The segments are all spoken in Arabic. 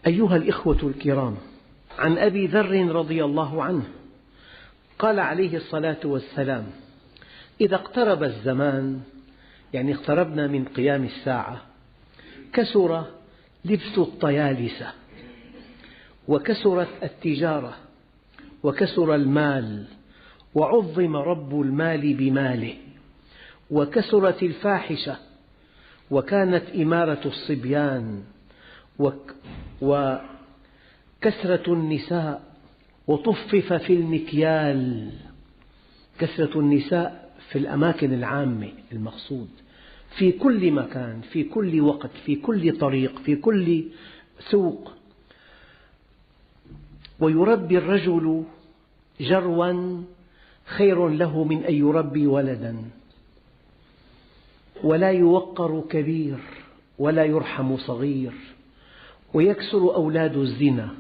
أيها الإخوة الكرام، عن أبي ذر رضي الله عنه قال عليه الصلاة والسلام: إذا اقترب الزمان، يعني اقتربنا من قيام الساعة، كثر لبس الطيالسة، وكثرت التجارة، وكثر المال، وعظم رب المال بماله، وكثرت الفاحشة، وكانت إمارة الصبيان، وكثرة النساء، وطفف في المكيال. كثرة النساء في الأماكن العامة المقصود، في كل مكان، في كل وقت، في كل طريق، في كل سوق. ويربي الرجل جروا خير له من أن يربي ولدا، ولا يوقر كبير ولا يرحم صغير، ويكثر أولاد الزنا،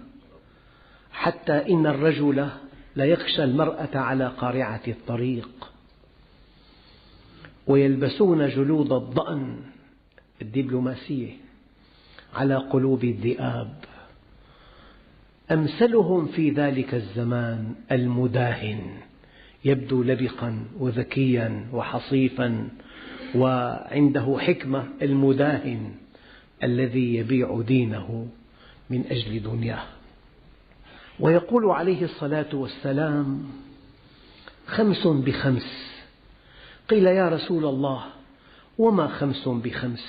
حتى إن الرجل ليخشى المرأة على قارعة الطريق. ويلبسون جلود الضأن الدبلوماسية على قلوب الذئاب. أمثلهم في ذلك الزمان المداهن، يبدو لبقا وذكيا وحصيفا وعنده حكمة، المداهن الذي يبيع دينه من أجل دنياه. ويقول عليه الصلاة والسلام: 5 ب5. قيل: يا رسول الله، وما 5 ب5؟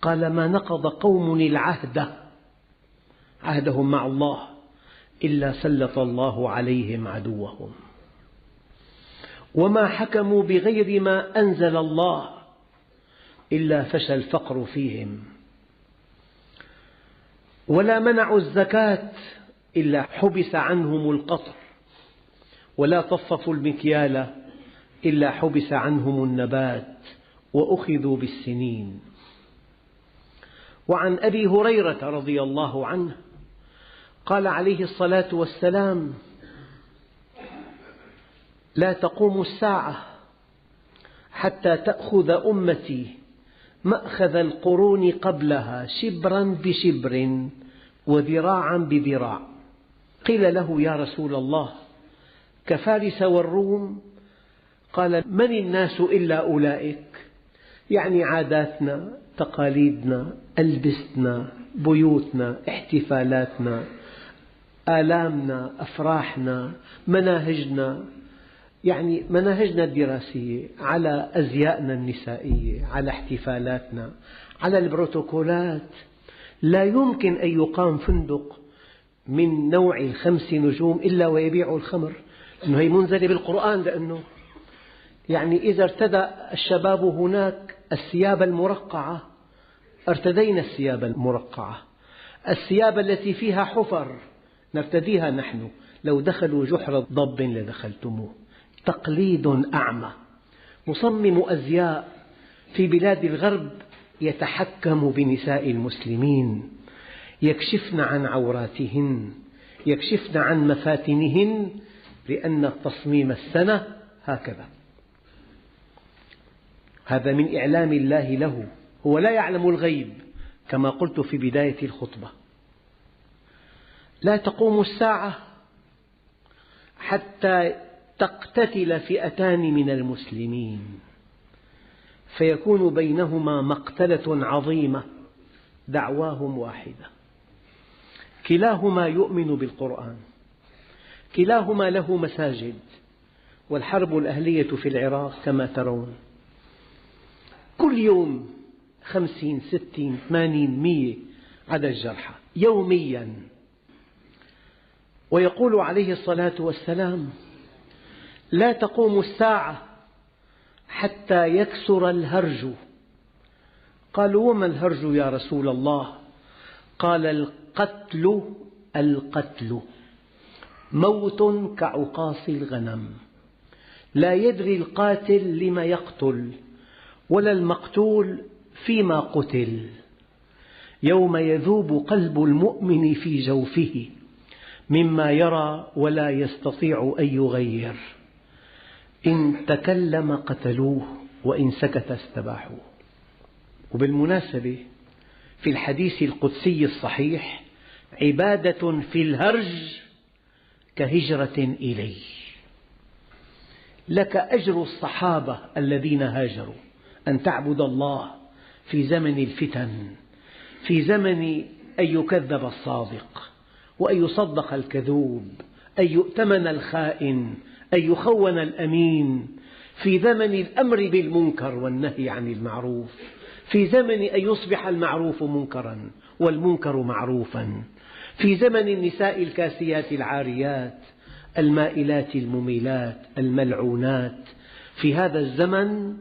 قال: ما نقض قوم العهد، عهدهم مع الله، إلا سلط الله عليهم عدوهم، وما حكموا بغير ما أنزل الله إلا فشى الفقر فيهم، ولا منعوا الزكاة إلا حبس عنهم القطر، ولا طففوا المكيال إلا حبس عنهم النبات، وأخذوا بالسنين. وعن أبي هريرة رضي الله عنه قال عليه الصلاة والسلام: لا تقوم الساعة حتى تأخذ أمتي مأخذ القرون قبلها، شبرا بشبر وذراعا بذراع. قيل له: يا رسول الله، كفارس والروم؟ قال: من الناس إلا أولئك؟ يعني عاداتنا، تقاليدنا، ألبستنا، بيوتنا، احتفالاتنا، آلامنا، أفراحنا، مناهجنا، يعني مناهجنا الدراسية، على أزيائنا النسائية، على احتفالاتنا، على البروتوكولات. لا يمكن أن يقام فندق من نوع 5 نجوم إلا ويبيع الخمر، لأنه هي منزلة بالقرآن. لأنه يعني إذا ارتدى الشباب هناك الثياب المرقعة، ارتدينا الثياب المرقعة. الثياب التي فيها حفر نرتديها نحن، لو دخلوا جحر ضب لدخلتموه. تقليد أعمى. مصمم أزياء في بلاد الغرب يتحكم بنساء المسلمين، يكشفن عن عوراتهن، يكشفن عن مفاتنهن، لأن التصميم السنة هكذا. هذا من إعلام الله له، هو لا يعلم الغيب كما قلت في بداية الخطبة. لا تقوم الساعة حتى تقتتل فئتان من المسلمين، فيكون بينهما مقتلة عظيمة، دعواهم واحدة، كلاهما يؤمن بالقرآن، كلاهما له مساجد، والحرب الأهلية في العراق كما ترون. كل يوم 50 60 80 100 عدد الجرحى يوميا. ويقول عليه الصلاة والسلام: لا تقوم الساعة حتى يكثر الهرج. قالوا: وما الهرج يا رسول الله؟ قال: القتل موت كعقاص الغنم، لا يدري القاتل لما يقتل، ولا المقتول فيما قتل. يوم يذوب قلب المؤمن في جوفه مما يرى ولا يستطيع أن يغير. إن تكلم قتلوه، وإن سكت استباحوه. وبالمناسبة في الحديث القدسي الصحيح عبادة في الهرج كهجرة إلي. لك أجر الصحابة الذين هاجروا، أن تعبد الله في زمن الفتن، في زمن أن يكذب الصادق وأن يصدق الكذوب، أن يؤتمن الخائن، أن يخون الأمين، في زمن الأمر بالمنكر والنهي عن المعروف، في زمن أن يصبح المعروف منكرا والمنكر معروفا، في زمن النساء الكاسيات العاريات المائلات المميلات الملعونات. في هذا الزمن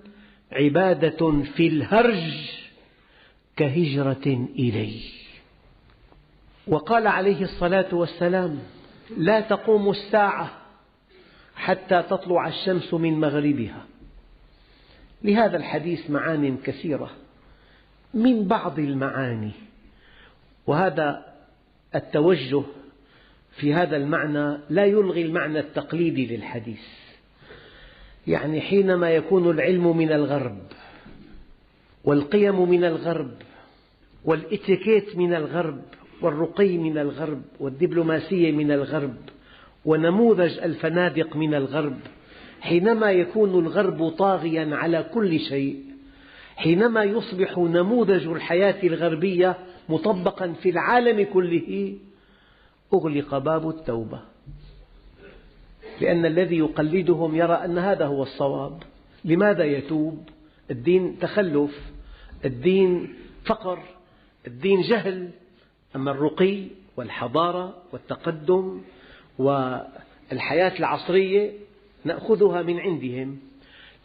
عبادة في الهرج كهجرة إلي. وقال عليه الصلاة والسلام: لا تقوم الساعة حتى تطلع الشمس من مغربها. لهذا الحديث معان كثيرة، من بعض المعاني، وهذا التوجه في هذا المعنى لا يلغي المعنى التقليدي للحديث. يعني حينما يكون العلم من الغرب والقيم من الغرب والإتيكيت من الغرب والرقي من الغرب والدبلوماسية من الغرب ونموذج الفنادق من الغرب، حينما يكون الغرب طاغيا على كل شيء، حينما يصبح نموذج الحياة الغربية مطبقا في العالم كله، أغلق باب التوبة، لأن الذي يقلدهم يرى أن هذا هو الصواب. لماذا يتوب؟ الدين تخلف، الدين فقر، الدين جهل. أما الرقي والحضارة والتقدم والحياة العصرية نأخذها من عندهم.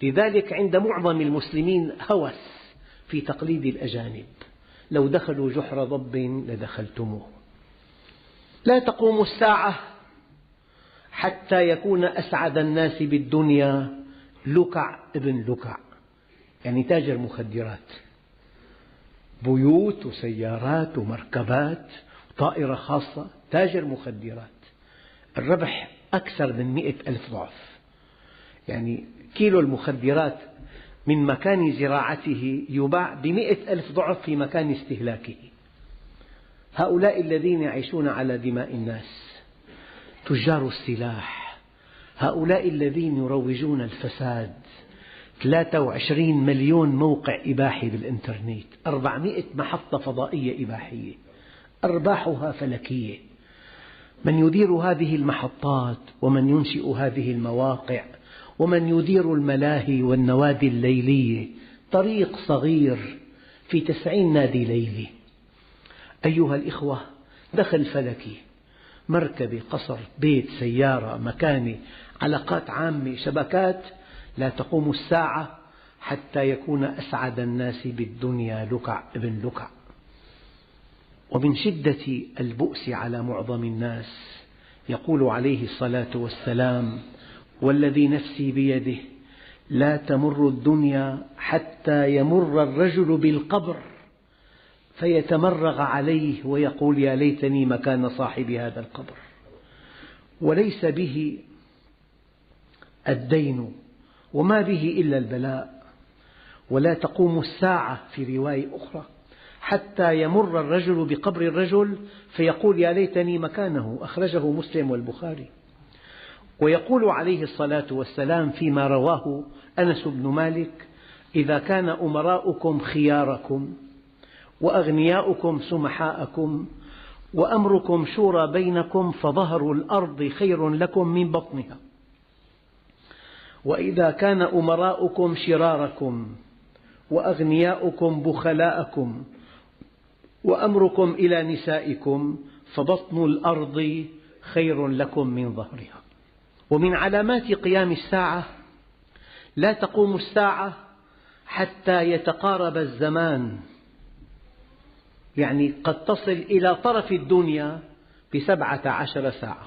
لذلك عند معظم المسلمين هوس في تقليد الأجانب، لو دخلوا جحر ضب لدخلتموه. لا تقوم الساعة حتى يكون أسعد الناس بالدنيا لكع ابن لكع، يعني تاجر مخدرات، بيوت وسيارات ومركبات وطائرة خاصة، تاجر مخدرات، الربح أكثر من 100,000 ضعف. يعني كيلو المخدرات من مكان زراعته يباع ب100,000 ضعف في مكان استهلاكه. هؤلاء الذين يعيشون على دماء الناس، تجار السلاح، هؤلاء الذين يروجون الفساد، 23 مليون موقع إباحي بالإنترنت، 400 محطة فضائية إباحية، أرباحها فلكية. من يدير هذه المحطات ومن ينشئ هذه المواقع ومن يدير الملاهي والنوادي الليلية، طريق صغير في 90 نادي ليلي. أيها الإخوة، دخل فلكي، مركبة، قصر، بيت، سيارة، مكانة، علاقات عامة، شبكات. لا تقوم الساعة حتى يكون أسعد الناس بالدنيا لكع ابن لكع. ومن شدة البؤس على معظم الناس يقول عليه الصلاة والسلام: والذي نفسي بيده لا تمر الدنيا حتى يمر الرجل بالقبر فيتمرغ عليه ويقول: يا ليتني مكان صاحب هذا القبر. وليس به الدين وما به إلا البلاء. ولا تقوم الساعة في رواية أخرى حتى يمر الرجل بقبر الرجل فيقول: يا ليتني مكانه. أخرجه مسلم والبخاري. ويقول عليه الصلاة والسلام فيما رواه أنس بن مالك: إذا كان أمراؤكم خياركم وأغنياؤكم سمحاءكم وأمركم شورى بينكم فظهر الأرض خير لكم من بطنها. وإذا كان أمراؤكم شراركم وأغنياؤكم بخلاءكم وأمركم إلى نسائكم فبطن الأرض خير لكم من ظهرها. ومن علامات قيام الساعة: لا تقوم الساعة حتى يتقارب الزمان، يعني قد تصل إلى طرف الدنيا ب17 ساعة،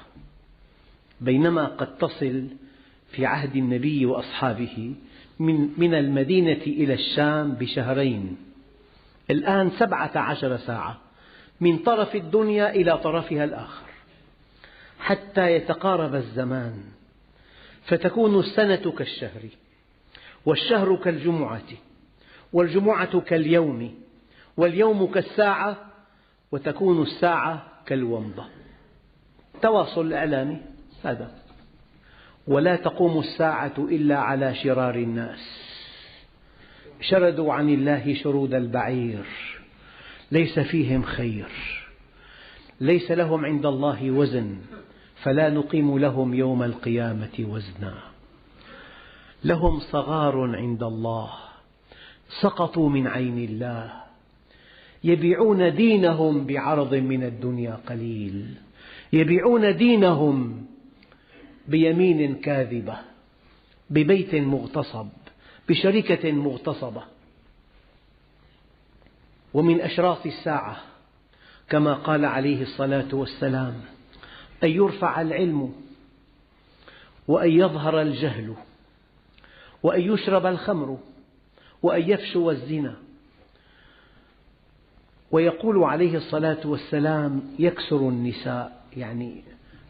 بينما قد تصل في عهد النبي وأصحابه من المدينة إلى الشام بشهرين. الآن 17 ساعة من طرف الدنيا إلى طرفها الآخر، حتى يتقارب الزمان فتكون السنة كالشهر والشهر كالجمعة والجمعة كاليوم واليوم كالساعة وتكون الساعة كالومضة. التواصل الإعلامي هذا. ولا تقوم الساعة إلا على شرار الناس، شردوا عن الله شرود البعير، ليس فيهم خير، ليس لهم عند الله وزن، فلا نقيم لهم يوم القيامة وزنا. لهم صغار عند الله، سقطوا من عين الله، يبيعون دينهم بعرض من الدنيا قليل، يبيعون دينهم بيمين كاذبة، ببيت مغتصب، بشركة مغتصبة. ومن أشراط الساعة كما قال عليه الصلاة والسلام أن يرفع العلم، وأن يظهر الجهل، وأن يشرب الخمر، وأن يفشو الزنا. ويقول عليه الصلاة والسلام يكثر النساء، يعني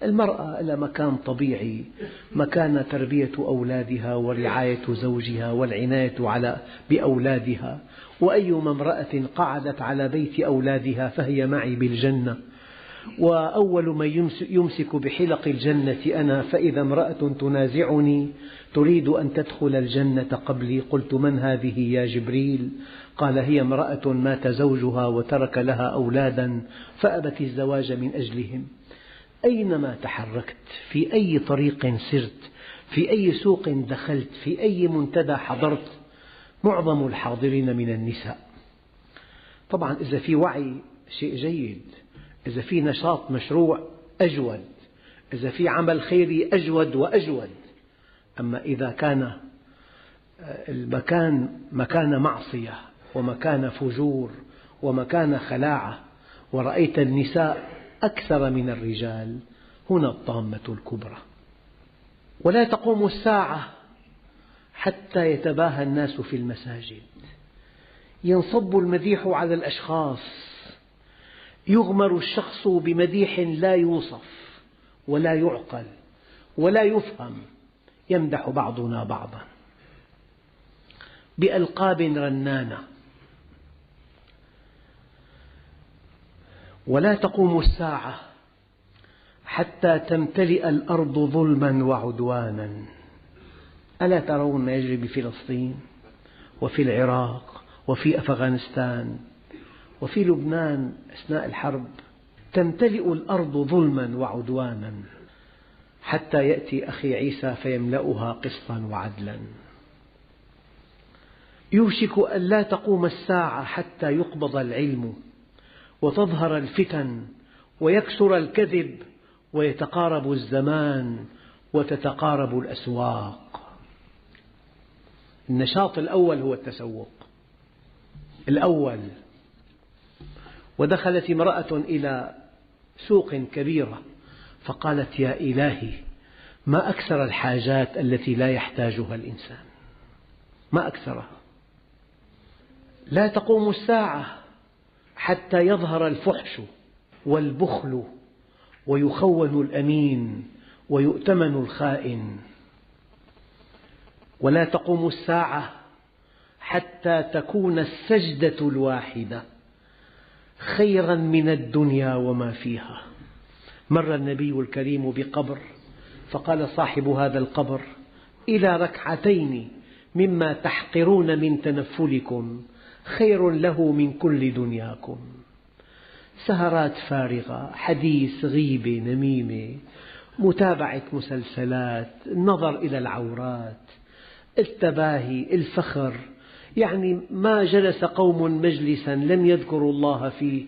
المرأة لها مكان طبيعي، مكان تربية أولادها ورعاية زوجها والعناية بأولادها، وأيما امرأة قعدت على بيت أولادها فهي معي بالجنة، وأول من يمسك بحلق الجنة أنا، فإذا امرأة تنازعني تريد أن تدخل الجنة قبلي قلت من هذه يا جبريل؟ قال هي امرأة مات زوجها وترك لها أولادا فأبت الزواج من أجلهم. أينما تحركت، في أي طريق سرت، في أي سوق دخلت، في أي منتدى حضرت، معظم الحاضرين من النساء. طبعا إذا في وعي شيء جيد، إذا في نشاط مشروع أجود، إذا في عمل خيري أجود وأجود. أما إذا كان المكان مكان معصية ومكان فجور ومكان خلاعة ورأيت النساء أكثر من الرجال، هنا الطامة الكبرى. ولا تقوم الساعة حتى يتباهى الناس في المساجد، ينصب المديح على الأشخاص، يغمر الشخص بمديح لا يوصف ولا يعقل ولا يفهم، يمدح بعضنا بعضا بألقاب رنانة. ولا تقوم الساعة حتى تمتلئ الأرض ظلما وعدوانا. ألا ترون ما يجري بفلسطين وفي العراق وفي أفغانستان وفي لبنان أثناء الحرب؟ تمتلئ الأرض ظلما وعدوانا حتى يأتي أخي عيسى فيملأها قسطا وعدلا. يوشك أن لا تقوم الساعة حتى يقبض العلم وتظهر الفتن ويكثر الكذب ويتقارب الزمان وتتقارب الأسواق. النشاط الأول هو التسوق الأول. ودخلت امرأة إلى سوق كبيرة فقالت يا إلهي ما أكثر الحاجات التي لا يحتاجها الإنسان، ما أكثرها. لا تقوم الساعة حتى يظهر الفحش والبخل ويخون الأمين ويؤتمن الخائن. ولا تقوم الساعة حتى تكون السجدة الواحدة خيرا من الدنيا وما فيها. مر النبي الكريم بقبر فقال صاحب هذا القبر إلى ركعتين مما تحقرون من تنفلكم خير له من كل دنياكم. سهرات فارغة، حديث، غيبة، نميمة، متابعة مسلسلات، النظر إلى العورات، التباهي، الفخر. يعني ما جلس قوم مجلسا لم يذكروا الله فيه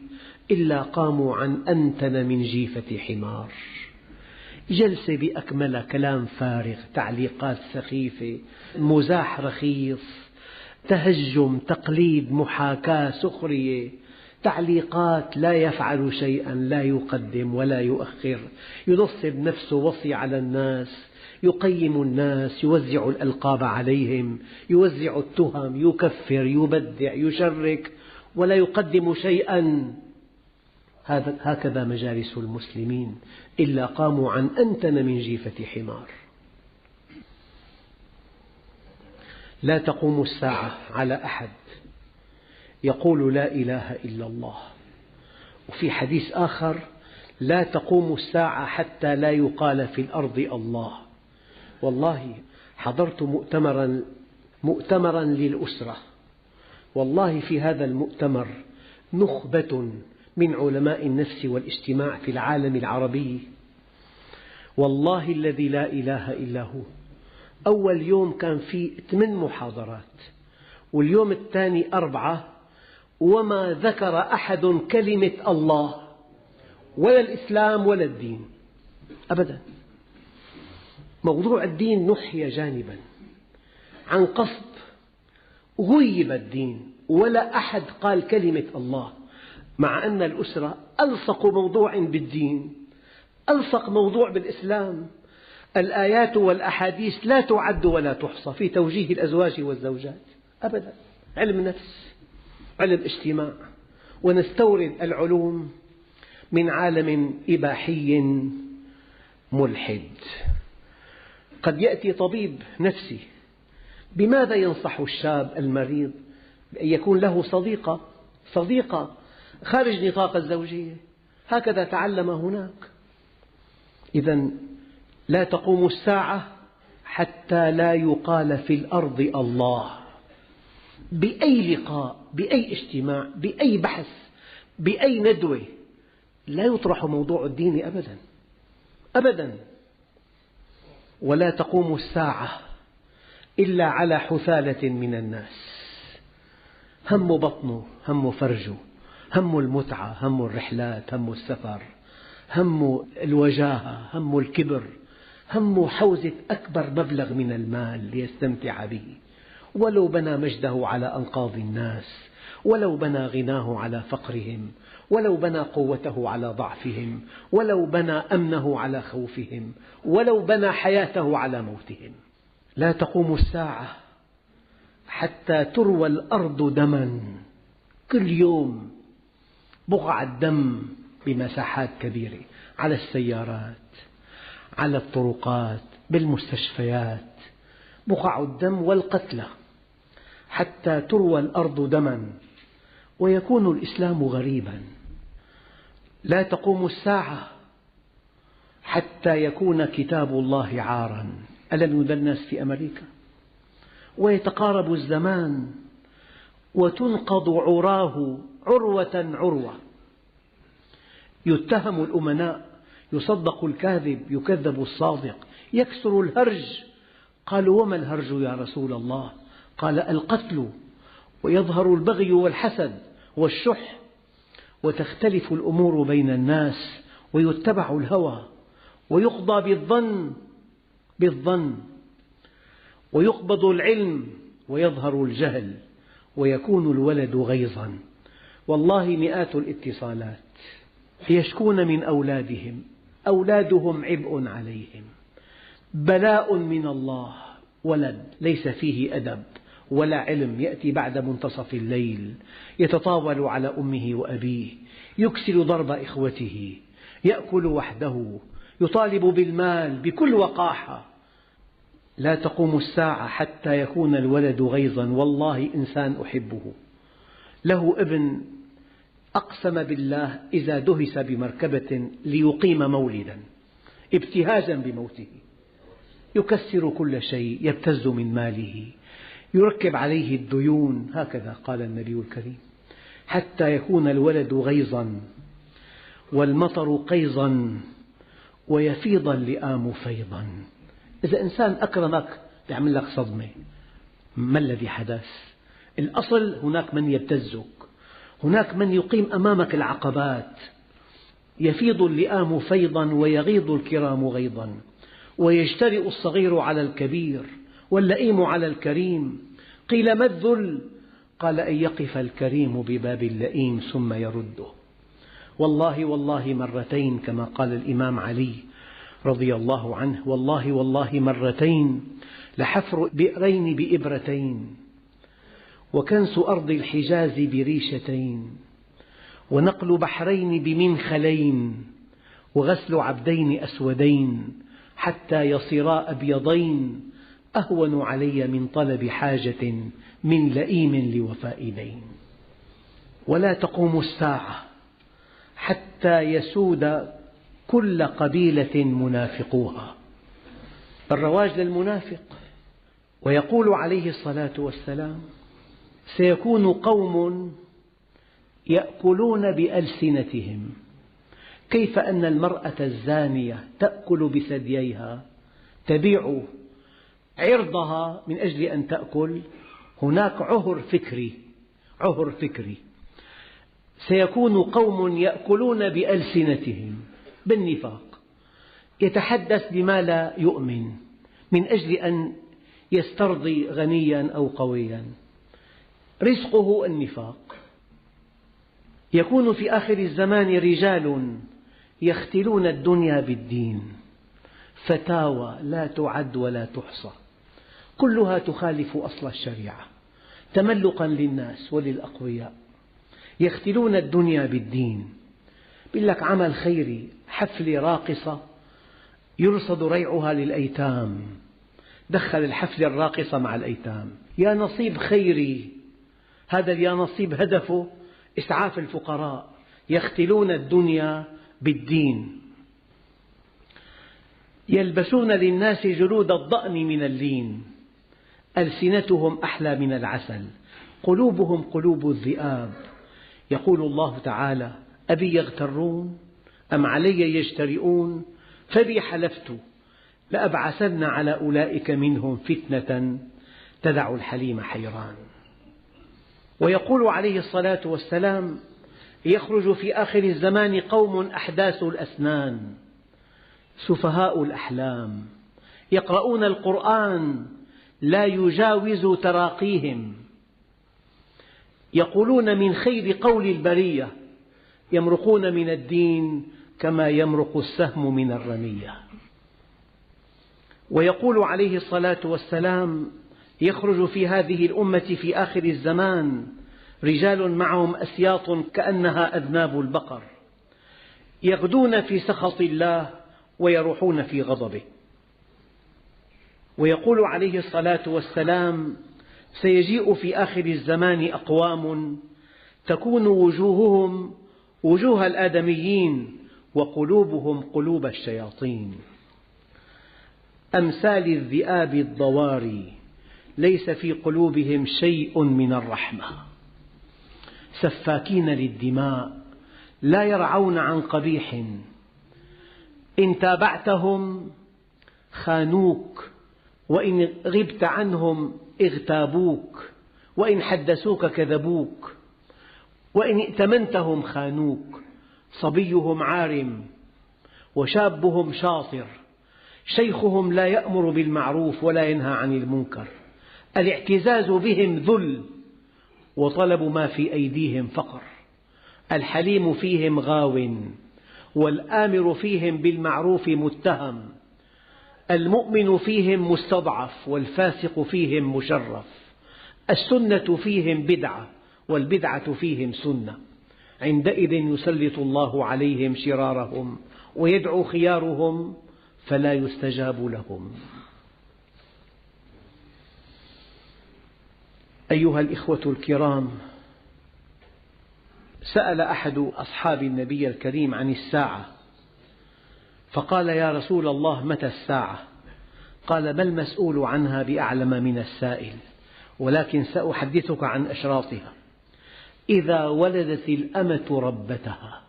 إلا قاموا عن أنتن من جيفة حمار. جلسة بأكملها كلام فارغ، تعليقات سخيفة، مزاح رخيص، تهجم، تقليد، محاكاة، سخرية، تعليقات لا يفعل شيئا، لا يقدم ولا يؤخر، ينصب نفسه وصي على الناس، يقيم الناس، يوزع الألقاب عليهم، يوزع التهم، يكفر، يبدع، يشرك، ولا يقدم شيئا. هكذا مجالس المسلمين إلا قاموا عن أنتن من جيفة حمار. لا تقوم الساعة على أحد يقول لا إله إلا الله. وفي حديث آخر لا تقوم الساعة حتى لا يقال في الأرض الله. والله حضرت مؤتمرا للأسرة، والله في هذا المؤتمر نخبة من علماء النفس والاجتماع في العالم العربي، والله الذي لا إله إلا هو. أول يوم كان فيه 8 محاضرات، واليوم الثاني 4، وما ذكر أحد كلمة الله ولا الإسلام ولا الدين أبدا. موضوع الدين نحي جانبا عن قصد، غيب الدين، ولا أحد قال كلمة الله، مع أن الأسرة ألصق موضوع بالدين، ألصق موضوع بالإسلام. الآيات والأحاديث لا تعد ولا تحصى في توجيه الأزواج والزوجات أبدا. علم نفس، علم اجتماع، ونستورد العلوم من عالم إباحي ملحد. قد يأتي طبيب نفسي، بماذا ينصح الشاب المريض؟ بأن يكون له صديقة خارج نطاق الزوجية، هكذا تعلم هناك. إذا لا تقوم الساعة حتى لا يقال في الأرض الله. بأي لقاء، بأي اجتماع، بأي بحث، بأي ندوة لا يطرح موضوع الدين أبدا أبدا. ولا تقوم الساعة إلا على حثالة من الناس، هم بطنه، هم فرجه، هم المتعة، هم الرحلات، هم السفر، هم الوجاهة، هم الكبر، هم حوزة أكبر مبلغ من المال ليستمتع به، ولو بنى مجده على أنقاض الناس، ولو بنى غناه على فقرهم، ولو بنى قوته على ضعفهم، ولو بنى أمنه على خوفهم، ولو بنى حياته على موتهم. لا تقوم الساعة حتى تروى الأرض دما، كل يوم بقعة دم بمساحات كبيرة، على السيارات، على الطرقات، بالمستشفيات، بقع الدم والقتلى، حتى تروى الأرض دما ويكون الإسلام غريبا. لا تقوم الساعة حتى يكون كتاب الله عارا. ألم يدنس في أمريكا؟ ويتقارب الزمان وتنقض عراه عروة عروة، يتهم الأمناء، يصدق الكاذب، يكذب الصادق، يكثر الهرج. قالوا: وما الهرج يا رسول الله؟ قال: القتل، ويظهر البغي والحسد والشح، وتختلف الأمور بين الناس، ويتبع الهوى، ويقضى بالظن، ويقبض العلم، ويظهر الجهل، ويكون الولد غيظا. والله مئات الاتصالات يشكون من أولادهم، أولادهم عبء عليهم، بلاء من الله، ولد ليس فيه أدب ولا علم، يأتي بعد منتصف الليل يتطاول على أمه وأبيه، يكسل ضرب إخوته، يأكل وحده، يطالب بالمال بكل وقاحة. لا تقوم الساعة حتى يكون الولد غيظا. والله إنسان أحبه له ابن أقسم بالله إذا دهس بمركبة ليقيم مولدا ابتهاجا بموته، يكسر كل شيء، يبتز من ماله، يركب عليه الديون، هكذا قال النبي الكريم، حتى يكون الولد غيظا والمطر قيظا ويفيض اللئام فيضا. إذا إنسان أكرمك يعمل لك صدمة، ما الذي حدث؟ الأصل هناك من يبتزك، هناك من يقيم أمامك العقبات. يفيض اللئام فيضا ويغيض الكرام غيظا، ويجترئ الصغير على الكبير واللئيم على الكريم. قيل: ما الذل؟ قال: أن يقف الكريم بباب اللئيم ثم يرده. والله مرتين، كما قال الإمام علي رضي الله عنه: والله مرتين لحفر بئرين بإبرتين، وكنس أرض الحجاز بريشتين، ونقل بحرين بمنخلين، وغسل عبدين أسودين حتى يصيرا أبيضين، أهون علي من طلب حاجة من لئيم لوفاء دين. ولا تقوم الساعة حتى يسود كل قبيلة منافقوها، الرواج للمنافق. ويقول عليه الصلاة والسلام: سيكون قوم يأكلون بألسنتهم، كيف أن المرأة الزانية تأكل بثدييها، تبيع عرضها من أجل أن تأكل. هناك عهر فكري. سيكون قوم يأكلون بألسنتهم بالنفاق، يتحدث بما لا يؤمن من أجل أن يسترضي غنيا أو قويا، رزقه النفاق. يكون في آخر الزمان رجال يختلون الدنيا بالدين، فتاوى لا تعد ولا تحصى، كلها تخالف أصل الشريعة تملقا للناس وللأقوياء. يختلون الدنيا بالدين، يقول لك عمل خيري، حفلة راقصة يرصد ريعها للأيتام، دخل الحفلة الراقصة مع الأيتام. يا نصيب خيري، هذا يا نصيب هدفه إسعاف الفقراء. يختلون الدنيا بالدين. يلبسون للناس جلود الضأن من اللين، ألسنتهم أحلى من العسل، قلوبهم قلوب الذئاب. يقول الله تعالى: أبي يغترون أم علي يجترئون فبي حلفت لأبعثن على أولئك منهم فتنة تدع الحليم حيران. ويقول عليه الصلاة والسلام: يخرج في آخر الزمان قوم أحداث الأسنان سفهاء الأحلام، يقرؤون القرآن لا يجاوز تراقيهم، يقولون من خير قول البرية، يمرقون من الدين كما يمرق السهم من الرمية. ويقول عليه الصلاة والسلام: يخرج في هذه الأمة في آخر الزمان رجال معهم أسياط كأنها أذناب البقر، يغدون في سخط الله ويروحون في غضبه. ويقول عليه الصلاة والسلام: سيجيء في آخر الزمان أقوام تكون وجوههم وجوه الآدميين وقلوبهم قلوب الشياطين، أمثال الذئاب الضواري ليس في قلوبهم شيء من الرحمة، سفاكين للدماء لا يرعون عن قبيح، إن تابعتهم خانوك، وإن غبت عنهم اغتابوك، وإن حدثوك كذبوك، وإن ائتمنتهم خانوك. صبيهم عارم وشابهم شاطر، شيخهم لا يأمر بالمعروف ولا ينهى عن المنكر، الاعتزاز بهم ذل وطلب ما في أيديهم فقر، الحليم فيهم غاو والآمر فيهم بالمعروف متهم، المؤمن فيهم مستضعف والفاسق فيهم مشرف، السنة فيهم بدعة والبدعة فيهم سنة، عندئذ يسلط الله عليهم شرارهم ويدعو خيارهم فلا يستجاب لهم. أيها الإخوة الكرام، سأل أحد أصحاب النبي الكريم عن الساعة، فقال: يا رسول الله، متى الساعة؟ قال: ما المسؤول عنها بأعلم من السائل، ولكن سأحدثك عن أشراطها. إذا ولدت الأمة ربتها،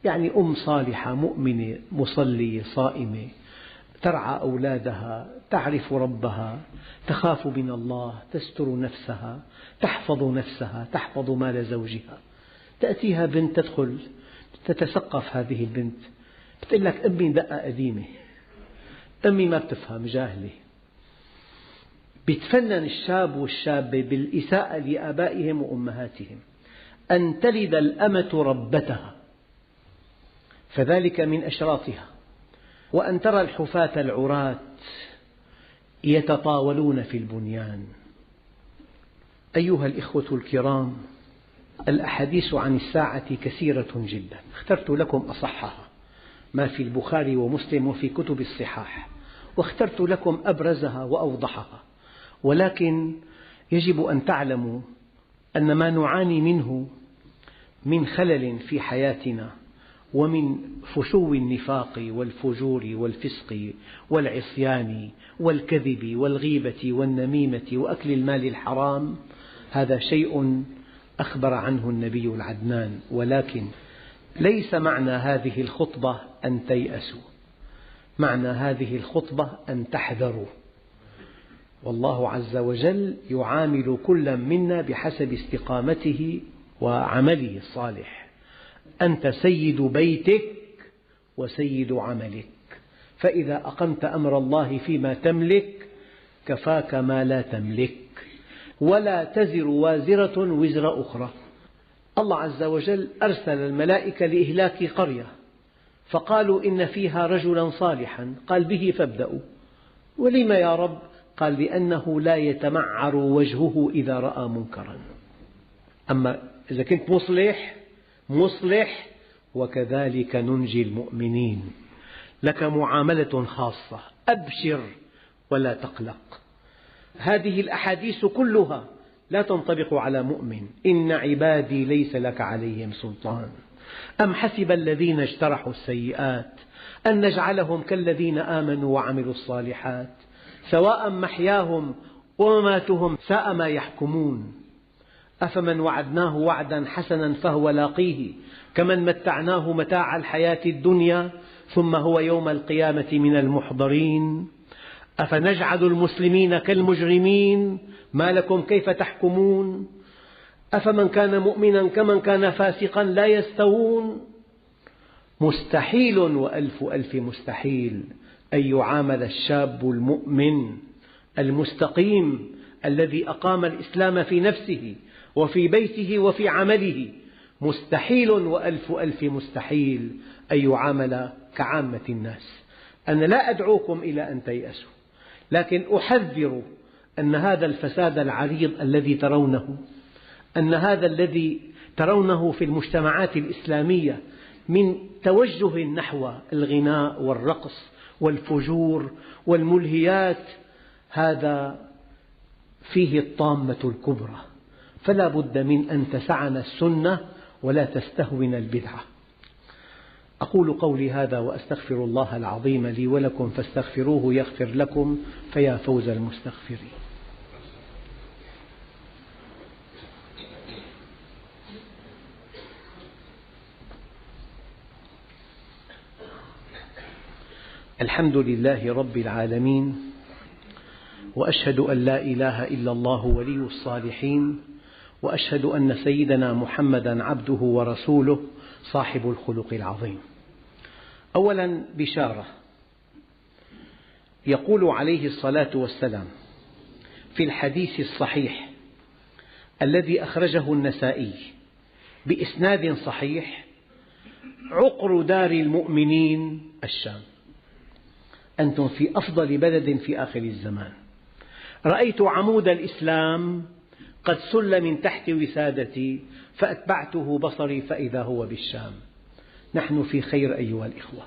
يعني أم صالحة مؤمنة مصلية صائمة ترعى أولادها، تعرف ربها، تخاف من الله، تستر نفسها، تحفظ نفسها، تحفظ مال زوجها. تأتيها بنت تدخل تتثقف، هذه البنت بتقول لك: أمي دقة قديمة، أمي ما بتفهم، جاهلة. بيتفنن الشاب والشابة بالإساءة لآبائهم وأمهاتهم. أن تلد الأمة ربتها، فذلك من أشراطها. وأن ترى الحفاة العراة يتطاولون في البنيان. أيها الإخوة الكرام، الأحاديث عن الساعة كثيرة جدا، اخترت لكم أصحها ما في البخاري ومسلم وفي كتب الصحاح، واخترت لكم أبرزها وأوضحها. ولكن يجب أن تعلموا أن ما نعاني منه من خلل في حياتنا ومن فشو النفاق والفجور والفسق والعصيان والكذب والغيبة والنميمة وأكل المال الحرام، هذا شيء أخبر عنه النبي العدنان. ولكن ليس معنى هذه الخطبة أن تيأسوا، معنى هذه الخطبة أن تحذروا، والله عز وجل يعامل كل منا بحسب استقامته وعمله الصالح. أنت سيد بيتك وسيد عملك، فإذا أقمت أمر الله فيما تملك كفاك ما لا تملك، ولا تزر وازرة وزر أخرى. الله عز وجل أرسل الملائكة لإهلاك قرية، فقالوا إن فيها رجلا صالحا، قال به فابدأوا. ولم يا رب؟ قال لأنه لا يتمعر وجهه إذا رأى منكرا. أما إذا كنت مصلح وكذلك ننجي المؤمنين، لك معاملة خاصة، أبشر ولا تقلق. هذه الأحاديث كلها لا تنطبق على مؤمن. إن عبادي ليس لك عليهم سلطان، أم حسب الذين اجترحوا السيئات أن نجعلهم كالذين آمنوا وعملوا الصالحات سواء محياهم ومماتهم ساء ما يحكمون. أفمن وعدناه وعدا حسنا فهو لاقيه كمن متعناه متاع الحياة الدنيا ثم هو يوم القيامة من المحضرين. أفنجعل المسلمين كالمجرمين ما لكم كيف تحكمون. أفمن كان مؤمنا كمن كان فاسقا لا يستوون. مستحيل وألف ألف مستحيل أن يعامل الشاب المؤمن المستقيم الذي أقام الإسلام في نفسه وفي بيته وفي عمله، مستحيل وألف ألف مستحيل أن يعامل كعامة الناس. أنا لا أدعوكم إلى أن تيأسوا، لكن أحذر أن هذا الفساد العريض الذي ترونه، أن هذا الذي ترونه في المجتمعات الإسلامية من توجه نحو الغناء والرقص والفجور والملهيات، هذا فيه الطامة الكبرى، فلا بد من أن تسعنا السنة ولا تستهون البدعة. أقول قولي هذا وأستغفر الله العظيم لي ولكم فاستغفروه يغفر لكم، فيا فوز المستغفرين. الحمد لله رب العالمين، وأشهد أن لا إله إلا الله ولي الصالحين، وأشهد أن سيدنا محمدا عبده ورسوله صاحب الخلق العظيم. أولا بشارة، يقول عليه الصلاة والسلام في الحديث الصحيح الذي أخرجه النسائي بإسناد صحيح: عقر دار المؤمنين الشام. أنتم في أفضل بلد في آخر الزمان. رأيت عمود الإسلام قد سل من تحت وسادتي فأتبعته بصري فإذا هو بالشام. نحن في خير أيها الإخوة.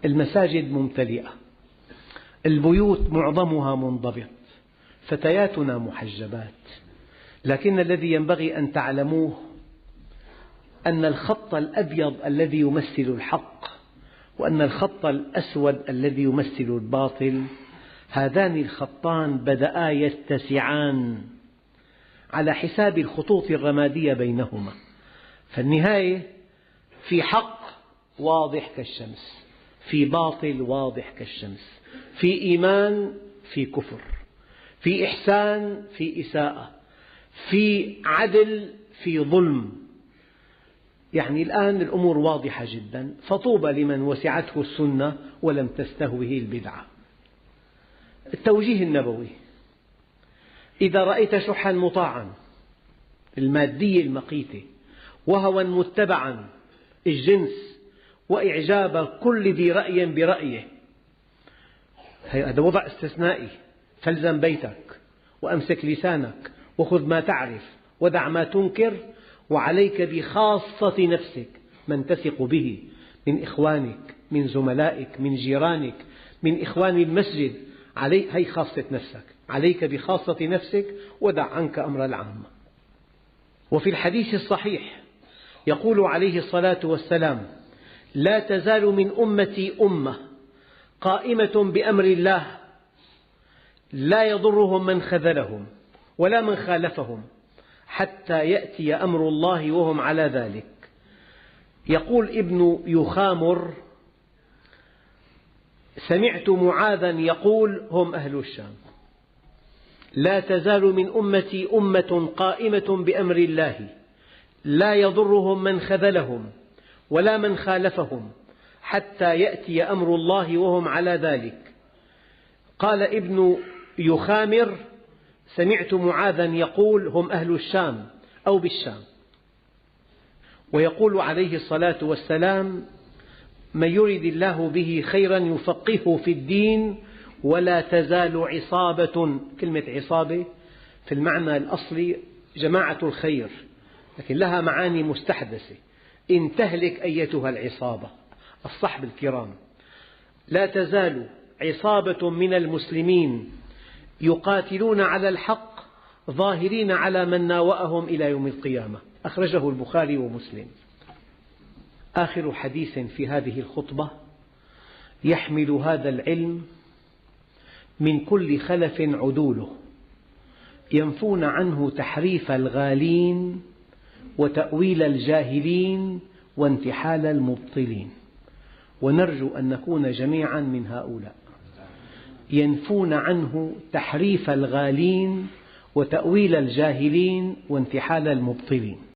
المساجد ممتلئة، البيوت معظمها منضبط، فتياتنا محجبات، لكن الذي ينبغي أن تعلموه أن الخط الأبيض الذي يمثل الحق وأن الخط الأسود الذي يمثل الباطل، هذان الخطان بدأا يتسعان على حساب الخطوط الرمادية بينهما، فالنهاية في حق واضح كالشمس، في باطل واضح كالشمس، في إيمان في كفر، في إحسان في إساءة، في عدل في ظلم. يعني الآن الأمور واضحة جدا، فطوبى لمن وسعته السنة ولم تستهوه البدعة. التوجيه النبوي: إذا رأيت شحا مطاعا، المادية المقيتة، وهوى متبعا، الجنس، وإعجاب كل ذي رأي برأيه، هذا وضع استثنائي، فالزم بيتك وأمسك لسانك وخذ ما تعرف ودع ما تنكر، وعليك بخاصة نفسك من تثق به من إخوانك، من زملائك، من جيرانك، من إخوان المسجد. هي خاصة نفسك، عليك بخاصة نفسك ودع عنك أمر العامة. وفي الحديث الصحيح يقول عليه الصلاة والسلام: لا تزال من أمتي أمة قائمة بأمر الله لا يضرهم من خذلهم ولا من خالفهم حتى يأتي أمر الله وهم على ذلك. يقول ابن يخامر: سمعت معاذا يقول: هم أهل الشام. لا تزال من أمتي أمة قائمة بأمر الله لا يضرهم من خذلهم ولا من خالفهم حتى يأتي أمر الله وهم على ذلك. قال ابن يخامر: سمعت معاذا يقول: هم أهل الشام أو بالشام. ويقول عليه الصلاة والسلام: من يرد الله به خيرا يفقهه في الدين ولا تزال عصابة. كلمة عصابة في المعنى الأصلي جماعة الخير، لكن لها معاني مستحدثة. إن تهلك أيتها العصابة، الصحب الكرام. لا تزال عصابة من المسلمين يقاتلون على الحق ظاهرين على من ناوأهم إلى يوم القيامة. أخرجه البخاري ومسلم. آخر حديث في هذه الخطبة يحمل هذا العلم: من كل خلف عدوله ينفون عنه تحريف الغالين وتأويل الجاهلين وانتحال المبطلين. ونرجو أن نكون جميعا من هؤلاء. ينفون عنه تحريف الغالين وتأويل الجاهلين وانتحال المبطلين.